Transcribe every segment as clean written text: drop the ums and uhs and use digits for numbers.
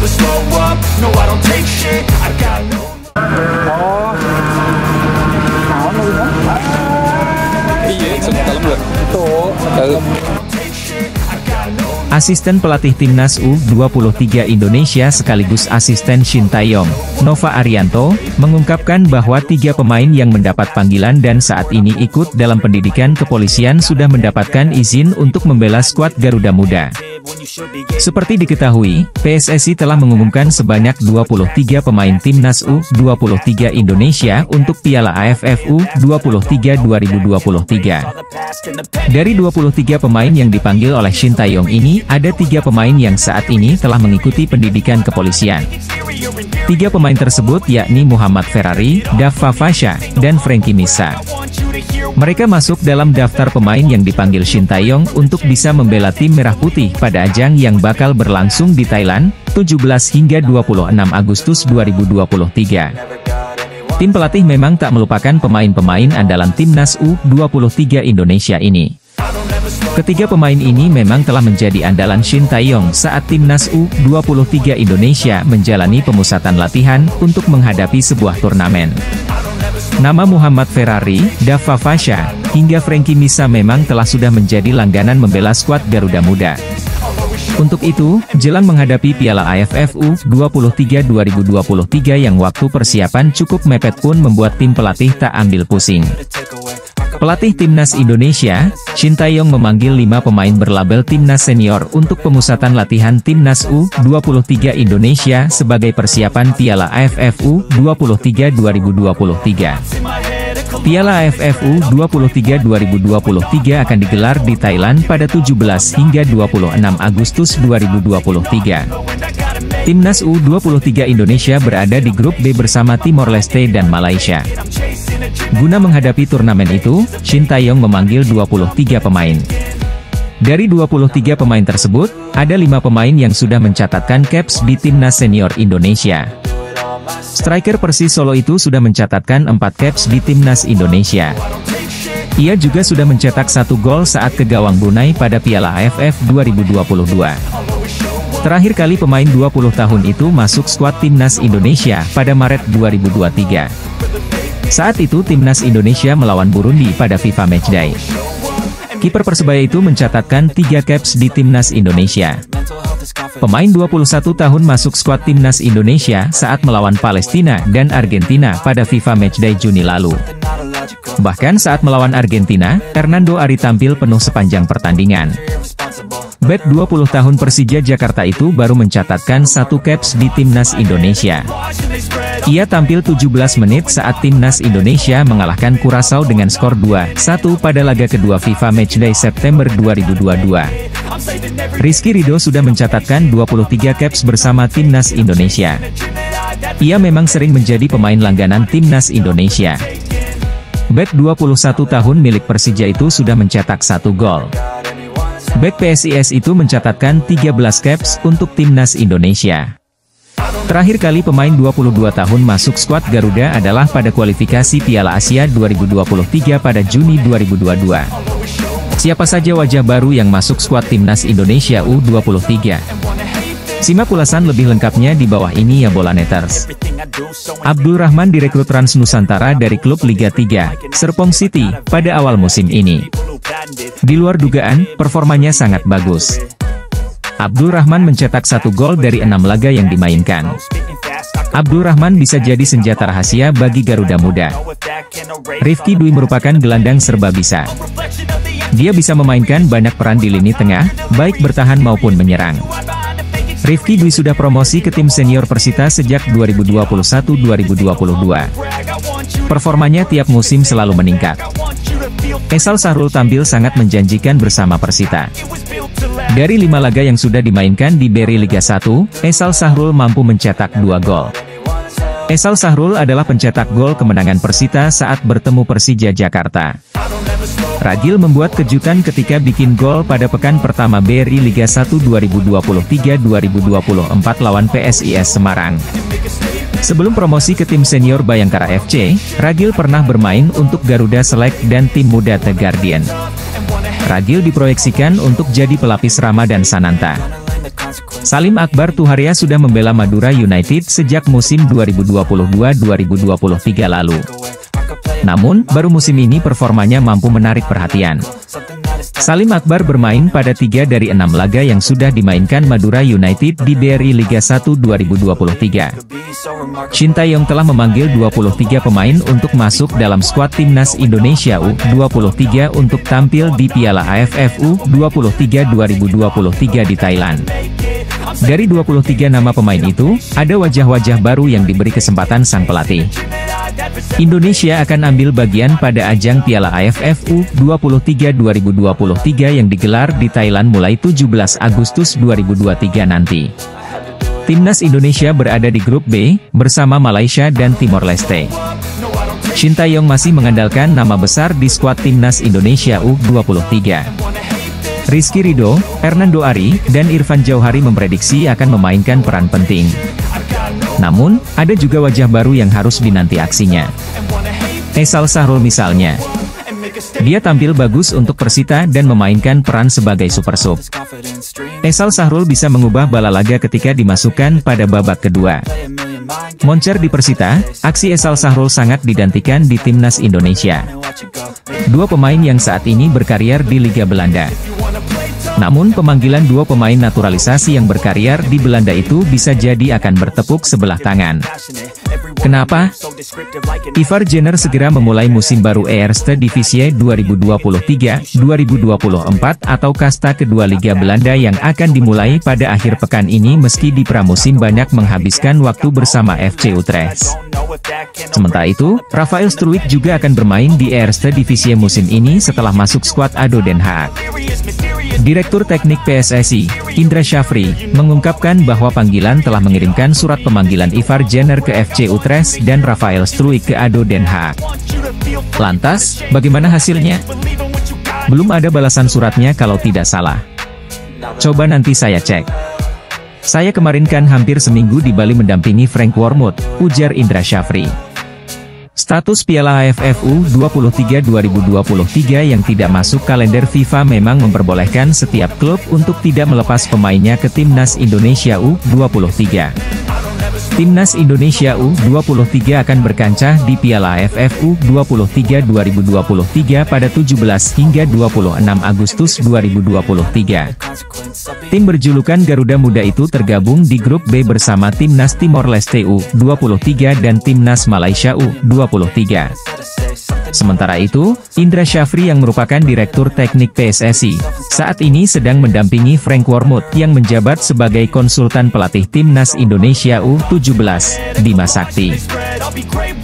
never slow up, no I don't take shit, I got no. Asisten pelatih Timnas U23 Indonesia sekaligus asisten Shin Tae-yong, Nova Arianto, mengungkapkan bahwa 3 pemain yang mendapat panggilan dan saat ini ikut dalam pendidikan kepolisian sudah mendapatkan izin untuk membela skuad Garuda Muda. Seperti diketahui, PSSI telah mengumumkan sebanyak 23 pemain Timnas U23 Indonesia untuk Piala AFF U23 2023. Dari 23 pemain yang dipanggil oleh Shin Tae-yong ini, ada 3 pemain yang saat ini telah mengikuti pendidikan kepolisian. 3 pemain tersebut yakni Muhammad Ferrari, Dava Fasha, dan Frankie Misa. Mereka masuk dalam daftar pemain yang dipanggil Shin Tae-yong untuk bisa membela tim Merah Putih pada ajang yang bakal berlangsung di Thailand, 17 hingga 26 Agustus 2023. Tim pelatih memang tak melupakan pemain-pemain andalan Timnas U23 Indonesia ini. Ketiga pemain ini memang telah menjadi andalan Shin Tae-yong saat Timnas U23 Indonesia menjalani pemusatan latihan untuk menghadapi sebuah turnamen. Nama Muhammad Ferrari, Dava Fasha, hingga Frankie Misa memang sudah menjadi langganan membela skuad Garuda Muda. Untuk itu, jelang menghadapi Piala AFF U23 2023 yang waktu persiapan cukup mepet pun membuat tim pelatih tak ambil pusing. Pelatih Timnas Indonesia, Shin Tae-yong memanggil 5 pemain berlabel Timnas Senior untuk pemusatan latihan Timnas U23 Indonesia sebagai persiapan Piala AFF U23 2023. Piala AFF U23 2023 akan digelar di Thailand pada 17 hingga 26 Agustus 2023. Timnas U23 Indonesia berada di grup B bersama Timor Leste dan Malaysia. Guna menghadapi turnamen itu, Shin Tae-yong memanggil 23 pemain. Dari 23 pemain tersebut, ada 5 pemain yang sudah mencatatkan caps di Timnas Senior Indonesia. Striker Persis Solo itu sudah mencatatkan 4 caps di Timnas Indonesia. Ia juga sudah mencetak 1 gol saat ke gawang Brunei pada Piala AFF 2022. Terakhir kali pemain 20 tahun itu masuk skuad Timnas Indonesia pada Maret 2023. Saat itu Timnas Indonesia melawan Burundi pada FIFA Matchday. Kiper Persebaya itu mencatatkan 3 caps di Timnas Indonesia. Pemain 21 tahun masuk skuad Timnas Indonesia saat melawan Palestina dan Argentina pada FIFA Matchday Juni lalu. Bahkan saat melawan Argentina, Hernando Ari tampil penuh sepanjang pertandingan. Bek 20 tahun Persija Jakarta itu baru mencatatkan 1 caps di Timnas Indonesia. Ia tampil 17 menit saat Timnas Indonesia mengalahkan Curaçao dengan skor 2-1 pada laga kedua FIFA Matchday September 2022. Rizky Ridho sudah mencatatkan 23 caps bersama Timnas Indonesia. Ia memang sering menjadi pemain langganan Timnas Indonesia. Bek 21 tahun milik Persija itu sudah mencetak 1 gol. Bek PSIS itu mencatatkan 13 caps untuk Timnas Indonesia. Terakhir kali pemain 22 tahun masuk skuad Garuda adalah pada kualifikasi Piala Asia 2023 pada Juni 2022. Siapa saja wajah baru yang masuk skuad Timnas Indonesia U23? Simak ulasan lebih lengkapnya di bawah ini ya Bolaneters. Abdul Rahman direkrut Trans Nusantara dari klub Liga 3, Serpong City, pada awal musim ini. Di luar dugaan, performanya sangat bagus. Abdul Rahman mencetak 1 gol dari 6 laga yang dimainkan. Abdul Rahman bisa jadi senjata rahasia bagi Garuda Muda. Rifki Dwi merupakan gelandang serba bisa. Dia bisa memainkan banyak peran di lini tengah, baik bertahan maupun menyerang. Rifki Dwi sudah promosi ke tim senior Persita sejak 2021-2022. Performanya tiap musim selalu meningkat. Esal Sahrul tampil sangat menjanjikan bersama Persita. Dari 5 laga yang sudah dimainkan di Beri Liga 1, Esal Sahrul mampu mencetak 2 gol. Esal Sahrul adalah pencetak gol kemenangan Persita saat bertemu Persija Jakarta. Ragil membuat kejutan ketika bikin gol pada pekan pertama Beri Liga 1 2023-2024 lawan PSIS Semarang. Sebelum promosi ke tim senior Bayangkara FC, Ragil pernah bermain untuk Garuda Select dan tim muda The Guardian. Ragil diproyeksikan untuk jadi pelapis Ramadan Sananta. Salim Akbar Tuharia sudah membela Madura United sejak musim 2022-2023 lalu. Namun, baru musim ini performanya mampu menarik perhatian. Salim Akbar bermain pada 3 dari 6 laga yang sudah dimainkan Madura United di BRI Liga 1 2023. Shin Tae-yong telah memanggil 23 pemain untuk masuk dalam skuad Timnas Indonesia U23 untuk tampil di Piala AFF U23 2023 di Thailand. Dari 23 nama pemain itu, ada wajah-wajah baru yang diberi kesempatan sang pelatih. Indonesia akan ambil bagian pada ajang Piala AFF U23 2023 yang digelar di Thailand mulai 17 Agustus 2023 nanti. Timnas Indonesia berada di grup B, bersama Malaysia dan Timor Leste. Shin Tae-yong masih mengandalkan nama besar di skuad Timnas Indonesia U23. Rizky Ridho, Hernando Ari, dan Irfan Jauhari memprediksi akan memainkan peran penting. Namun, ada juga wajah baru yang harus dinanti aksinya. Aisal Sahrul misalnya. Dia tampil bagus untuk Persita dan memainkan peran sebagai super sub. Aisal Sahrul bisa mengubah bala laga ketika dimasukkan pada babak kedua. Moncer di Persita, aksi Aisal Sahrul sangat didantikan di Timnas Indonesia. Dua pemain yang saat ini berkarier di Liga Belanda. Namun pemanggilan dua pemain naturalisasi yang berkarier di Belanda itu bisa jadi akan bertepuk sebelah tangan. Kenapa? Ivar Jenner segera memulai musim baru Eerste Divisie 2023-2024 atau kasta kedua Liga Belanda yang akan dimulai pada akhir pekan ini meski di pramusim banyak menghabiskan waktu bersama FC Utrecht. Sementara itu, Rafael Struijk juga akan bermain di Eerste Divisie musim ini setelah masuk skuad ADO Den Haag. Direktur Teknik PSSI, Indra Syafri, mengungkapkan bahwa panggilan telah mengirimkan surat pemanggilan Ivar Jenner ke FC Utrecht dan Rafael Struijk ke ADO Den Haag. Lantas, bagaimana hasilnya? Belum ada balasan suratnya kalau tidak salah. Coba nanti saya cek. Saya kemarin kan hampir seminggu di Bali mendampingi Frank Wormuth, ujar Indra Syafri. Status Piala AFF U23 2023 yang tidak masuk kalender FIFA memang memperbolehkan setiap klub untuk tidak melepas pemainnya ke Timnas Indonesia U23. Timnas Indonesia U23 akan berkancah di Piala AFF U23 2023 pada 17 hingga 26 Agustus 2023. Tim berjulukan Garuda Muda itu tergabung di grup B bersama Timnas Timor Leste U23 dan Timnas Malaysia U23. Sementara itu, Indra Syafri yang merupakan Direktur Teknik PSSI, saat ini sedang mendampingi Frank Wormuth yang menjabat sebagai konsultan pelatih Timnas Indonesia U17, Bima Sakti.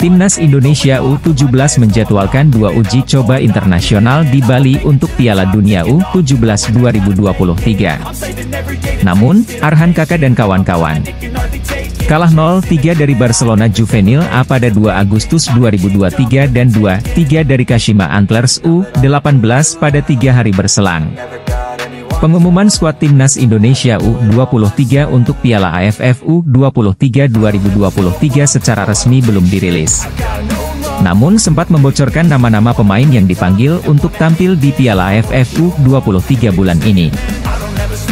Timnas Indonesia U17 menjadwalkan 2 uji coba internasional di Bali untuk Piala Dunia U17 2023. Namun, Arhan Kakak dan kawan-kawan kalah 0-3 dari Barcelona Juvenil A pada 2 Agustus 2023 dan 2-3 dari Kashima Antlers U18 pada 3 hari berselang. Pengumuman skuad Timnas Indonesia U23 untuk Piala AFF U23 2023 secara resmi belum dirilis. Namun sempat membocorkan nama-nama pemain yang dipanggil untuk tampil di Piala AFF U23 bulan ini.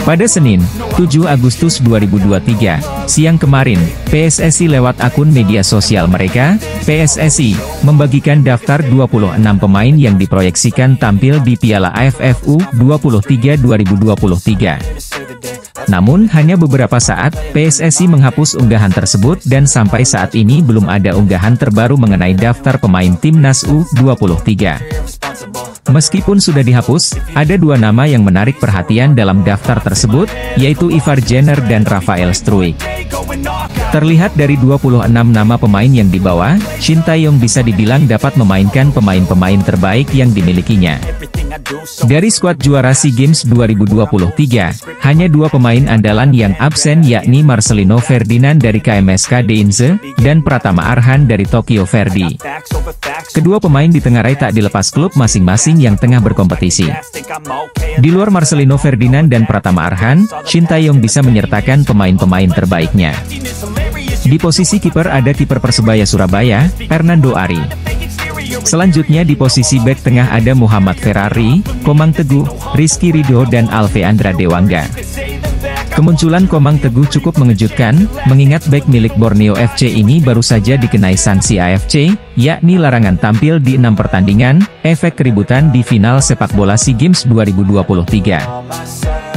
Pada Senin, 7 Agustus 2023, siang kemarin, PSSI lewat akun media sosial mereka, PSSI, membagikan daftar 26 pemain yang diproyeksikan tampil di Piala AFF U23 2023. Namun hanya beberapa saat, PSSI menghapus unggahan tersebut dan sampai saat ini belum ada unggahan terbaru mengenai daftar pemain Timnas U23. Meskipun sudah dihapus, ada 2 nama yang menarik perhatian dalam daftar tersebut, yaitu Ivar Jenner dan Rafael Struijk. Terlihat dari 26 nama pemain yang dibawa, Shin Tae-yong bisa dibilang dapat memainkan pemain-pemain terbaik yang dimilikinya. Dari skuad juara SEA Games 2023, hanya 2 pemain andalan yang absen yakni Marcelino Ferdinand dari KMSK Deinze, dan Pratama Arhan dari Tokyo Verdy. Kedua pemain ditengarai tak dilepas klub masing-masing yang tengah berkompetisi. Di luar Marcelino Ferdinand dan Pratama Arhan, Shin Tae-yong bisa menyertakan pemain-pemain terbaiknya. Di posisi kiper ada kiper Persebaya Surabaya, Hernando Ari. Selanjutnya di posisi bek tengah ada Muhammad Ferrari, Komang Teguh, Rizky Ridho dan Alve Andra Dewangga. Kemunculan Komang Teguh cukup mengejutkan, mengingat bek milik Borneo FC ini baru saja dikenai sanksi AFC, yakni larangan tampil di 6 pertandingan, efek keributan di final sepak bola SEA Games 2023.